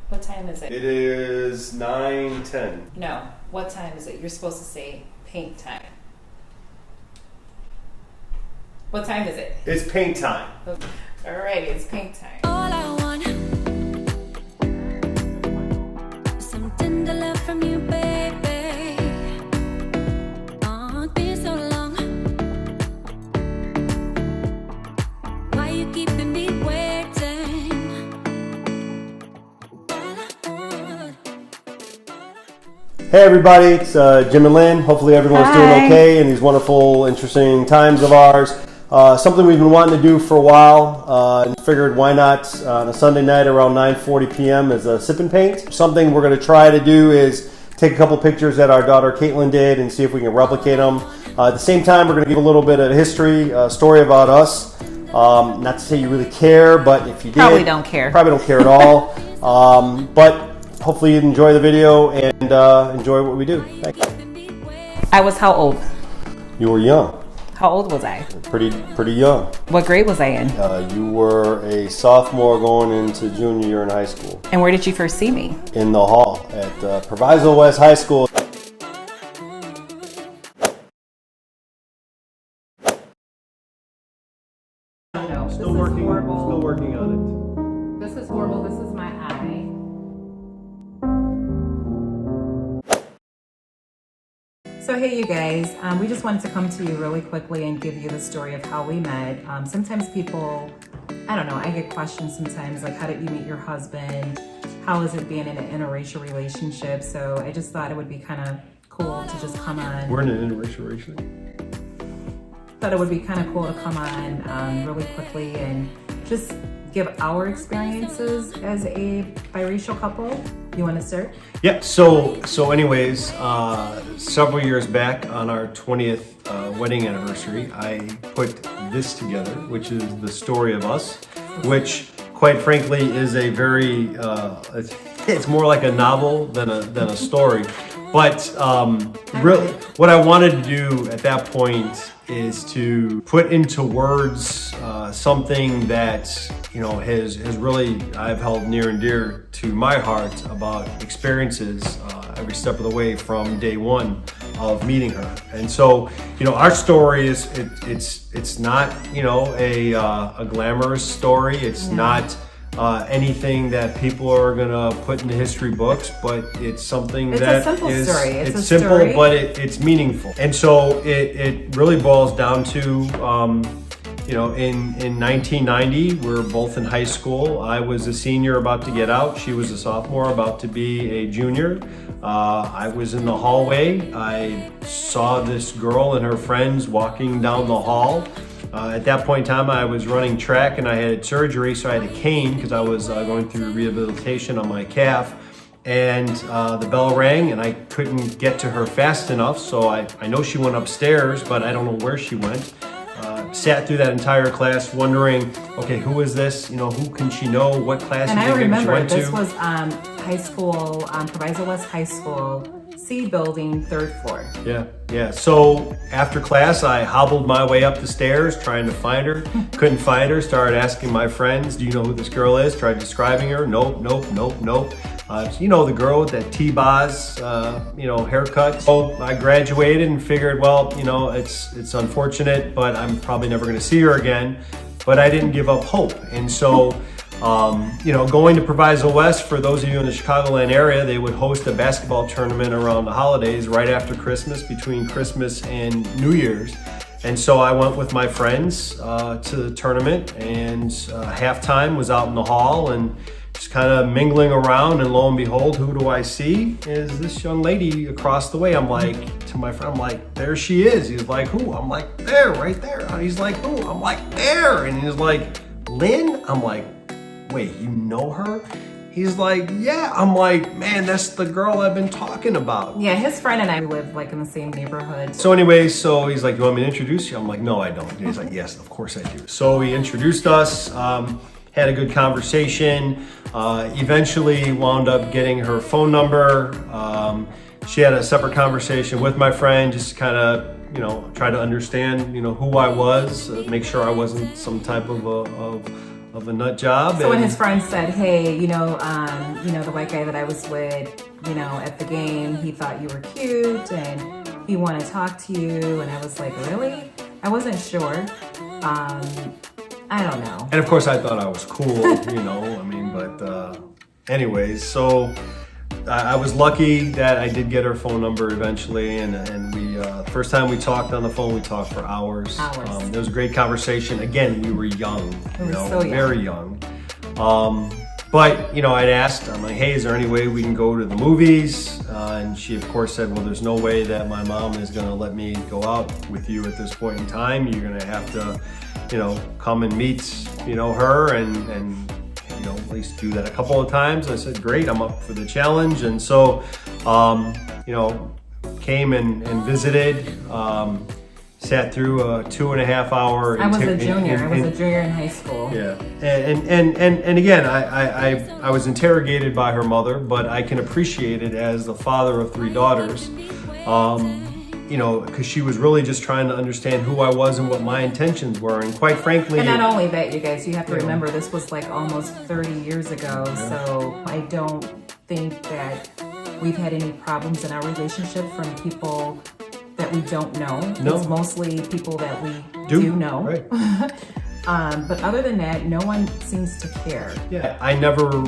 What time is it? It is 9:10. No. What time is it? You're supposed to say paint time. What time is it? It's paint time. Alrighty, it's paint time. All I want, something to love from you, baby. Oh, it's been so long. Why you keeping me waiting? All I want. Hey everybody, it's Jim and Lynn. Hopefully everyone's doing okay in these wonderful, interesting times of ours. Something we've been wanting to do for a while and figured why not on a Sunday night around 9:40 p.m. is a sip and paint. Something we're going to try to do is take a couple pictures that our daughter Caitlin did and see if we can replicate them. At the same time, we're going to give a little bit of history, story about us. Not to say you really care, but if you did, Probably don't care. Probably don't care at all. But hopefully you enjoy the video and enjoy what we do. Thanks. I was how old? You were young. How old was I? Pretty young. What grade was I in? You were a sophomore going into junior year in high school. And where did you first see me? In the hall at Proviso West High School. No, Still working on it. This is horrible. This is my eye. So hey you guys, we just wanted to come to you really quickly and give you the story of how we met. Sometimes people, I don't know, I get questions sometimes like, how did you meet your husband? How is it being in an interracial relationship? So I just thought it would be kind of cool to just come on. We're in an interracial relationship. Thought it would be kind of cool to come on really quickly and just give our experiences as a biracial couple. You want to start? Yeah, so anyways, several years back on our 20th wedding anniversary, I put this together, which is the story of us, which quite frankly is a very, it's more like a novel than a story. But really, what I wanted to do at that point is to put into words something that has really I've held near and dear to my heart about experiences every step of the way from day one of meeting her. And so our story is it's not a glamorous story. It's not anything that people are gonna put in the history books, but it's something that a simple is story. It's simple, story. but it's meaningful. And so it really boils down to in 1990, we're both in high school. I was a senior about to get out. She was a sophomore about to be a junior. I was in the hallway. I saw this girl and her friends walking down the hall. At that point in time, I was running track and I had surgery, so I had a cane because I was going through rehabilitation on my calf. And the bell rang and I couldn't get to her fast enough, so I know she went upstairs, but I don't know where she went. Sat through that entire class wondering, okay, who is this? Who can she know? What class And do I you think she remember went this to? was high school, Proviso West High School, C building, 3rd floor. Yeah. So after class, I hobbled my way up the stairs trying to find her. Couldn't find her. Started asking my friends, do you know who this girl is? Tried describing her. Nope. The girl with that T-Boz, haircut. So I graduated and figured, well, it's unfortunate, but I'm probably never going to see her again. But I didn't give up hope. And so, going to Proviso West, for those of you in the Chicagoland area, they would host a basketball tournament around the holidays right after Christmas, between Christmas and New Year's. And so I went with my friends to the tournament, and halftime was out in the hall and just kind of mingling around, and lo and behold, who do I see? Is this young lady across the way. I'm like, to my friend, I'm like, there she is. He's like, who? I'm like, there, right there. He's like, who? I'm like, there. And he's like, Lynn? I'm like, wait, you know her? He's like, yeah. I'm like, man, that's the girl I've been talking about. Yeah, his friend and I live like in the same neighborhood. So anyways, so he's like, you want me to introduce you? I'm like, no, I don't. And he's like, yes, of course I do. So he introduced us, had a good conversation, eventually wound up getting her phone number. She had a separate conversation with my friend, just kind of, try to understand, who I was, make sure I wasn't some type of of a nut job. So when his friends said, "Hey, the white guy that I was with, at the game, he thought you were cute and he wanted to talk to you," and I was like, "Really?" I wasn't sure. I don't know. And of course, I thought I was cool, anyways, so I was lucky that I did get her phone number eventually, and we first time we talked on the phone, we talked for hours. There was a great conversation. Again, we were young, so young. Very young. But I'd asked, I'm like, "Hey, is there any way we can go to the movies?" And she, of course, said, "Well, there's no way that my mom is going to let me go out with you at this point in time. You're going to have to, come and meet, her and at least do that a couple of times." I said, "Great, I'm up for the challenge." And so, came and visited. Sat through a 2.5 hour. I was a junior. I was a junior in high school. Yeah, and again, I was interrogated by her mother, but I can appreciate it as the father of 3 daughters, because she was really just trying to understand who I was and what my intentions were, and quite frankly. And not only that, you guys, you have to remember this was like almost 30 years ago, so I don't think that we've had any problems in our relationship from people that we don't know. No. It's mostly people that we do know. Right. But other than that, no one seems to care. Yeah, I never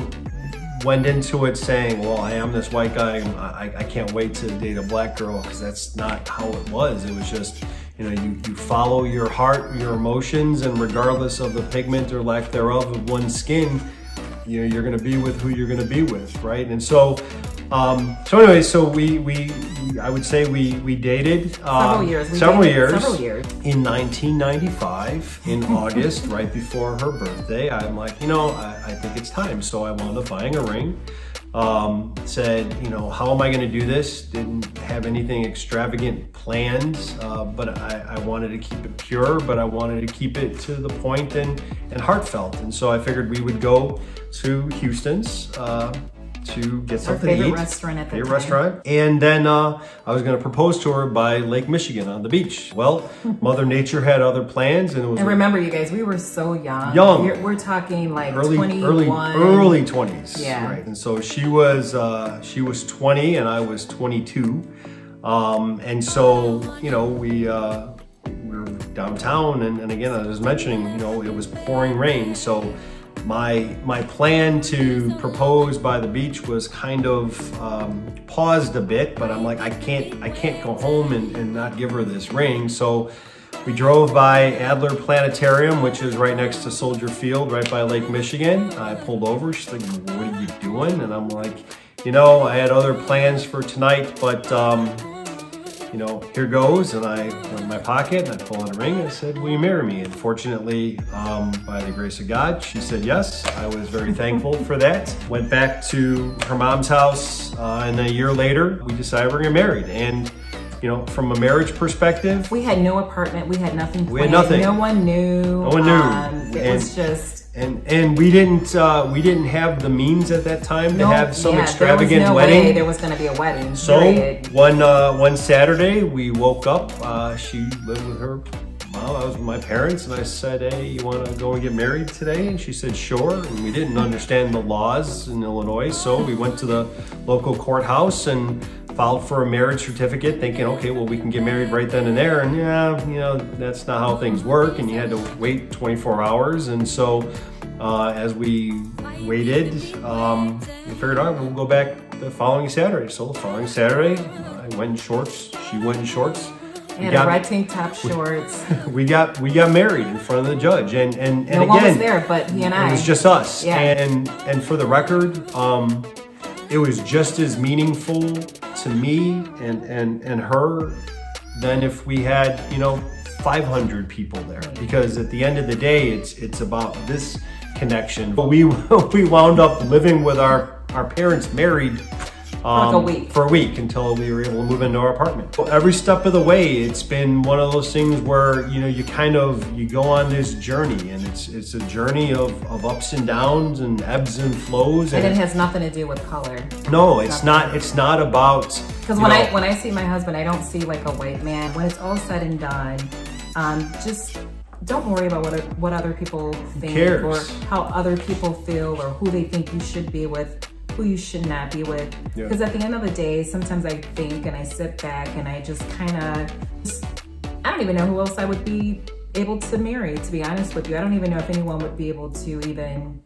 went into it saying, "Well, hey, I'm this white guy, and I can't wait to date a black girl," because that's not how it was. It was just, you follow your heart, your emotions, and regardless of the pigment or lack thereof of one's skin, you're going to be with who you're going to be with, right? And so, anyway, I would say we dated Several years. In 1995, in August, right before her birthday, I'm like, I think it's time. So I wound up buying a ring. Said, how am I going to do this? Didn't have anything extravagant planned, but I wanted to keep it pure, but I wanted to keep it to the point and heartfelt. And so I figured we would go to Houston's to get something to eat. Favorite restaurant. And then I was going to propose to her by Lake Michigan on the beach. Well, Mother Nature had other plans, and it was. And remember, you guys, we were so young. We're talking like early 21. Early 20s. Yeah. Right. And so she was 20 and I was 22. And so we were downtown, and again, I was mentioning, it was pouring rain, so. My plan to propose by the beach was kind of paused a bit, but I'm like, I can't go home and not give her this ring. So we drove by Adler Planetarium, which is right next to Soldier Field, right by Lake Michigan. I pulled over. She's like, "What are you doing?" And I'm like, I had other plans for tonight, but here goes. And I went in my pocket and I pulled out a ring and I said, "Will you marry me?" And fortunately, by the grace of God, she said yes. I was very thankful for that. Went back to her mom's house, and a year later, we decided we're gonna get married. And from a marriage perspective, we had no apartment. We had nothing planned. We had nothing. No one knew. No one knew. It was just. And we didn't have the means at that time to have some extravagant there was no wedding. way there was going to be a wedding. So period. one Saturday we woke up. She lived with her mom. I was with my parents, and I said, "Hey, you want to go and get married today?" And she said, "Sure." And we didn't understand the laws in Illinois, so we went to the local courthouse and filed for a marriage certificate, thinking, okay, well, we can get married right then and there. And that's not how things work, and you had to wait 24 hours. And so as we waited, we figured out we'll go back the following Saturday. So the following Saturday, I went in shorts, she went in shorts. We had a red tank top, shorts. We got married in front of the judge, and no one was there, but he and I. It was just us. Yeah. And for the record, it was just as meaningful to me and her than if we had 500 people there, because at the end of the day, it's about this connection. But we wound up living with our parents married for a week until we were able to move into our apartment. Every step of the way, it's been one of those things where you go on this journey, and it's a journey of ups and downs and ebbs and flows. And it has nothing to do with color. No, it's not. It's not about. Because when I see my husband, I don't see like a white man. When it's all said and done, just don't worry about what other people think cares? or how other people feel or who they think you should be with, who you should not be with. Yeah. Because at the end of the day, sometimes I think and I sit back and I just kind of, I don't even know who else I would be able to marry, to be honest with you. I don't even know if anyone would be able to even,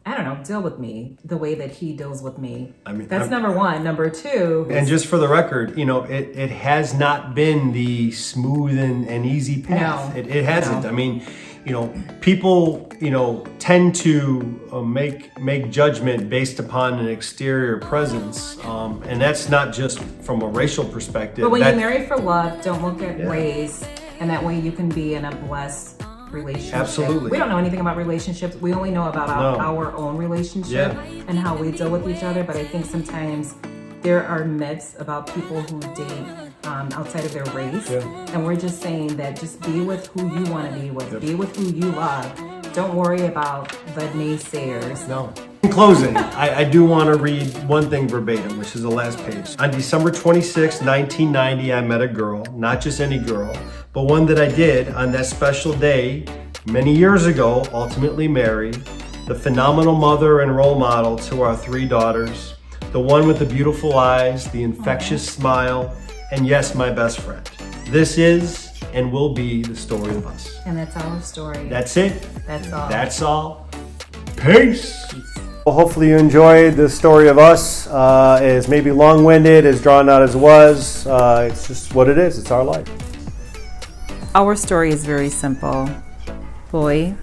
I don't know, deal with me the way that he deals with me. I mean, that's number one. Number two. And just for the record, you know, it has not been the smooth and easy path. No. It hasn't. No. I mean, you know, people, you know, tend to make judgment based upon an exterior presence, and that's not just from a racial perspective. But when you marry for love, don't look at Yeah. race, and that way you can be in a blessed relationship. Absolutely. We don't know anything about relationships. We only know about our own relationship and how we deal with each other. But I think sometimes there are myths about people who date outside of their race. Yeah. And we're just saying that just be with who you want to be with. Be with who you love. Don't worry about the naysayers. No. In closing, I do want to read one thing verbatim, which is the last page. On December 26, 1990, I met a girl, not just any girl, but one that I did on that special day many years ago, ultimately marry, the phenomenal mother and role model to our 3 daughters, the one with the beautiful eyes, the infectious smile, and yes, my best friend. This is and will be the story of us. And that's our story. That's it. That's all. That's all. Peace. Well, hopefully you enjoyed the story of us. As maybe long-winded, as drawn out as it was. It's just what it is. It's our life. Our story is very simple. Boy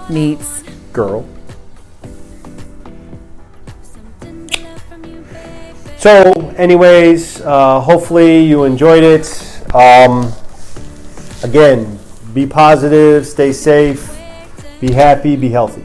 meets Girl. So, anyways, hopefully you enjoyed it. Again, be positive, stay safe, be happy, be healthy.